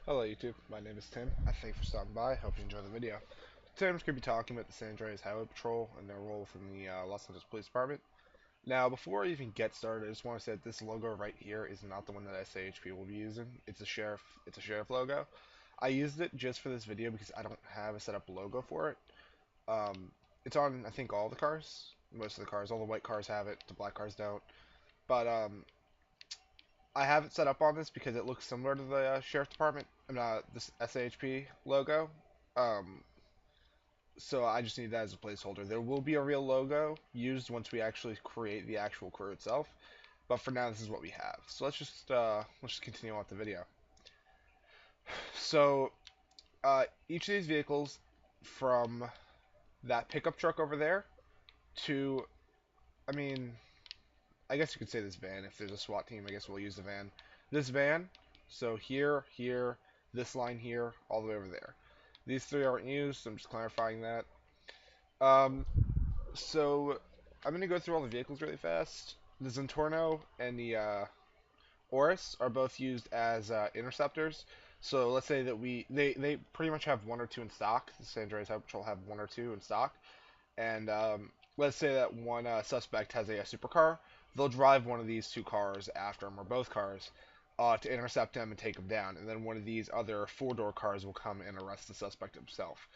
Hello YouTube, my name is Tim. I thank you for stopping by. Hope you enjoy the video. Today I'm just going to be talking about the San Andreas Highway Patrol and their role within the Los Angeles Police Department. Now, before I even get started, I just want to say that this logo right here is not the one that SAHP will be using. It's a sheriff logo. I used it just for this video because I don't have a set up logo for it. It's on, I think, all the cars. Most of the cars. All the white cars have it. The black cars don't. But I have it set up on this because it looks similar to the sheriff department, this SAHP logo. Um, so I just need that as a placeholder. There will be a real logo used once we actually create the actual crew itself, but for now this is what we have. So let's just continue on with the video. So each of these vehicles, from that pickup truck over there to, I mean, I guess you could say this van. If there's a SWAT team, I guess we'll use the van. This van, so here, this line here, all the way over there. These three aren't used, so I'm just clarifying that. Um, so I'm gonna go through all the vehicles really fast. The Zentorno and the Oris are both used as interceptors. So let's say that they pretty much have one or two in stock. The San Andreas Highway Patrol have one or two in stock, and let's say that one suspect has a supercar. They'll drive one of these two cars after him, or both cars, to intercept him and take him down. And then one of these other four-door cars will come and arrest the suspect himself.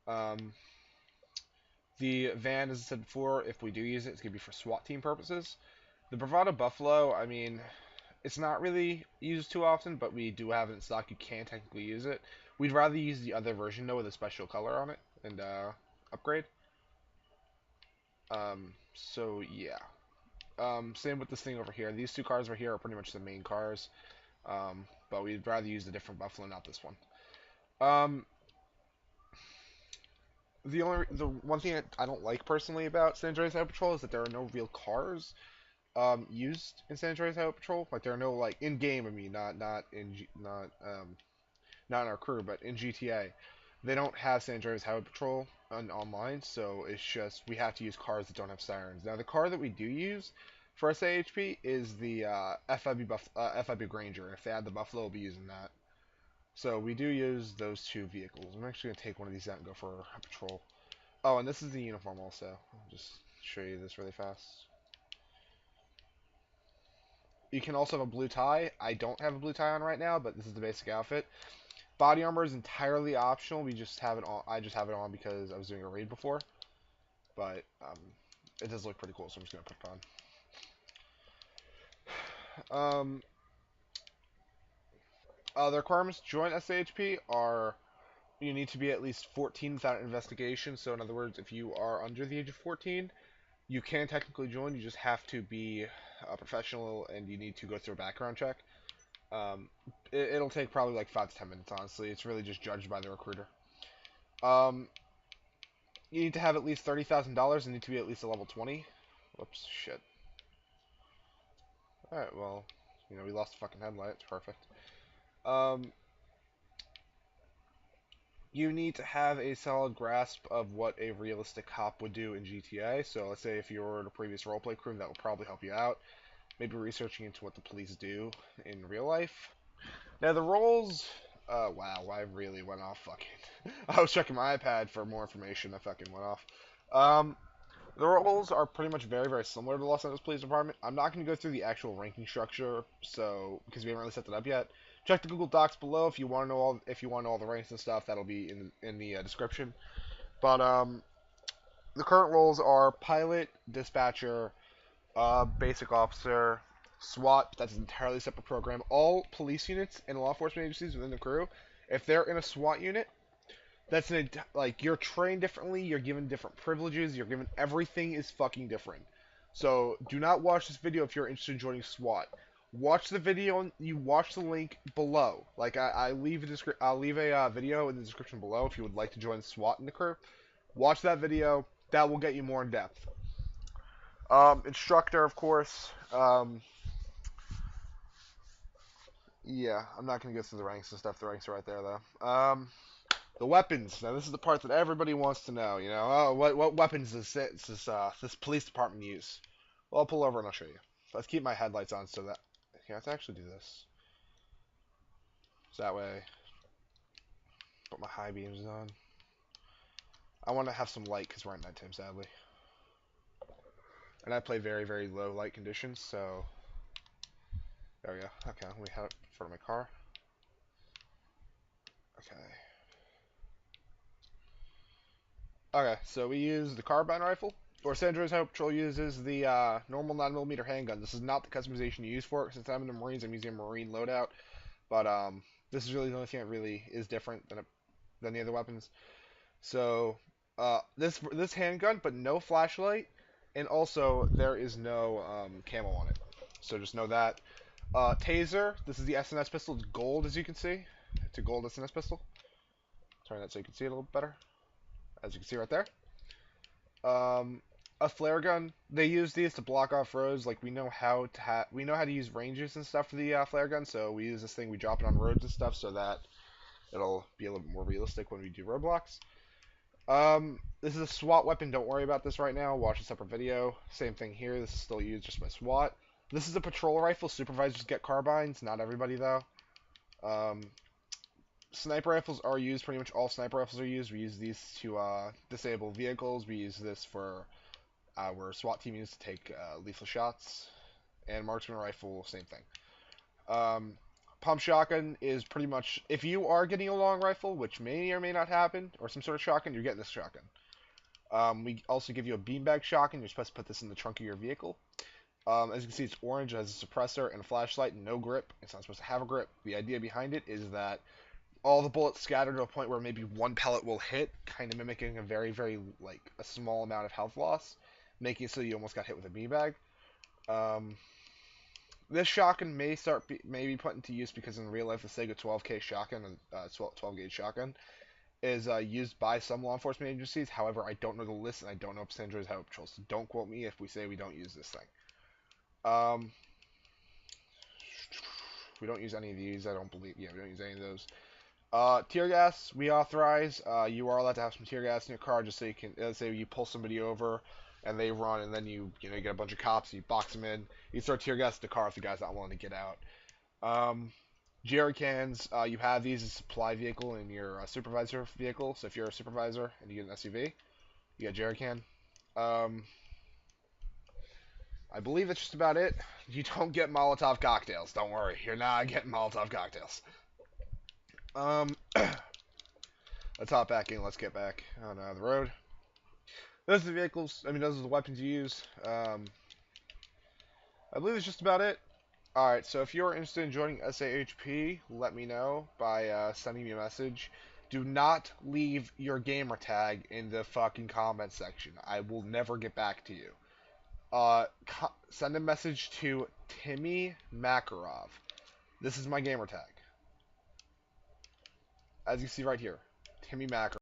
Um, the van, as I said before, if we do use it, it's going to be for SWAT team purposes. The Bravado Buffalo, I mean, it's not really used too often, but we do have it in stock. You can technically use it. We'd rather use the other version, though, with a special color on it and upgrade. So yeah. Same with this thing over here. These two cars over here are pretty much the main cars, but we'd rather use the different Buffalo, not this one. Um, the one thing that I don't like personally about San Andreas Highway Patrol is that there are no real cars used in San Andreas Highway Patrol. Like there are no like in game. I mean, not in our crew, but in GTA, they don't have San Andreas Highway Patrol online, so it's just we have to use cars that don't have sirens. Now, the car that we do use for SAHP is the FIB Granger. If they add the Buffalo, we'll be using that. So we do use those two vehicles. I'm actually gonna take one of these out and go for a patrol. Oh, and this is the uniform also. I'll just show you this really fast. You can also have a blue tie. I don't have a blue tie on right now, but this is the basic outfit. Body armor is entirely optional. We just have it on. I just have it on because I was doing a raid before, but it does look pretty cool, so I'm just gonna put it on. The requirements to join SAHP are you need to be at least 14 without an investigation. So in other words, if you are under the age of 14, you can technically join. You just have to be a professional and you need to go through a background check. Um, it'll take probably like 5 to 10 minutes. Honestly, it's really just judged by the recruiter. Um, You need to have at least $30,000 and need to be at least a level 20. Whoops, shit. Alright, well, we lost a fucking headlight. It's perfect. Um, you need to have a solid grasp of what a realistic cop would do in GTA. So let's say if you were in a previous roleplay crew, that will probably help you out. Maybe researching into what the police do in real life. Now the roles, wow, I really went off fucking. I was checking my iPad for more information. I fucking went off. Um, The roles are pretty much very, very similar to the Los Angeles Police Department. I'm not going to go through the actual ranking structure, so because we haven't really set that up yet. Check the Google Docs below if you want to know all the ranks and stuff. That'll be in the description. But the current roles are pilot, dispatcher, basic officer, SWAT. That's an entirely separate program. All police units and law enforcement agencies within the crew, if they're in a SWAT unit, like you're trained differently, you're given different privileges, you're given everything is fucking different. So do not watch this video if you're interested in joining SWAT. Watch the video and you watch the link below. Like I'll leave a video in the description below if you would like to join SWAT in the crew. Watch that video. That will get you more in depth. Instructor, of course. Yeah, I'm not gonna go through the ranks and stuff. The ranks are right there though. The weapons. Now, this is the part that everybody wants to know. What weapons does this police department use? Well, I'll pull over and I'll show you. So let's keep my headlights on so that let's actually do this. So that way, Put my high beams on. I want to have some light because we're at nighttime, sadly. And I play very, very low light conditions, so... There we go. Okay, we have it in front of my car. Okay. Okay, so we use the carbine rifle. Or Sandra's Hope Patrol uses the normal 9mm handgun. This is not the customization you use for it. Since I'm in the Marines, I'm using a Marine loadout. But this is really the only thing that really is different than the other weapons. So this handgun, but no flashlight, and also there is no camo on it. So just know that. Taser. This is the SNS pistol. It's gold, as you can see. It's a gold SNS pistol. Turn that so you can see it a little better. As you can see right there. Um, a flare gun. They use these to block off roads. Like we know how to use ranges and stuff for the flare gun. So we use this thing. We drop it on roads and stuff so that it'll be a little bit more realistic when we do roadblocks. This is a SWAT weapon. Don't worry about this right now. Watch a separate video. Same thing here. This is still used just by SWAT. This is a patrol rifle. Supervisors get carbines. Not everybody though. Um, Sniper rifles are used. Pretty much all sniper rifles are used. We use these to disable vehicles. We use this for our SWAT team uses to take lethal shots. And marksman rifle, same thing. Pump shotgun is pretty much if you are getting a long rifle, which may or may not happen, or some sort of shotgun, you're getting this shotgun. We also give you a beanbag shotgun. You're supposed to put this in the trunk of your vehicle. As you can see, it's orange. It has a suppressor and a flashlight and no grip. It's not supposed to have a grip. The idea behind it is that all the bullets scatter to a point where maybe one pellet will hit, kind of mimicking a very, very, like, a small amount of health loss, making it so you almost got hit with a beanbag. Um, this shotgun may be put into use because in real life the Sega 12K shotgun, 12 gauge shotgun, is used by some law enforcement agencies. However, I don't know the list and I don't know if San Andreas Highway Patrol, so don't quote me if we say we don't use this thing. Um, we don't use any of these. I don't believe. Yeah, we don't use any of those. Tear gas, we authorize. You are allowed to have some tear gas in your car just so you can, let's say you pull somebody over and they run and then you get a bunch of cops, you box them in, you throw tear gas in the car if the guy's not willing to get out. Um, Jerry cans, you have these as a supply vehicle in your supervisor vehicle. So if you're a supervisor and you get an SUV, you got jerry can. Um, I believe that's just about it. You don't get Molotov cocktails. Don't worry, you're not getting Molotov cocktails. Um, let's hop back in. Let's get back on the road. Those are the vehicles. I mean, those are the weapons you use. I believe it's just about it. Alright, so if you're interested in joining SAHP, let me know by sending me a message. Do not leave your gamer tag in the fucking comment section. I will never get back to you. Send a message to Timmy Makarov. This is my gamer tag. As you see right here, Timmy Makarov.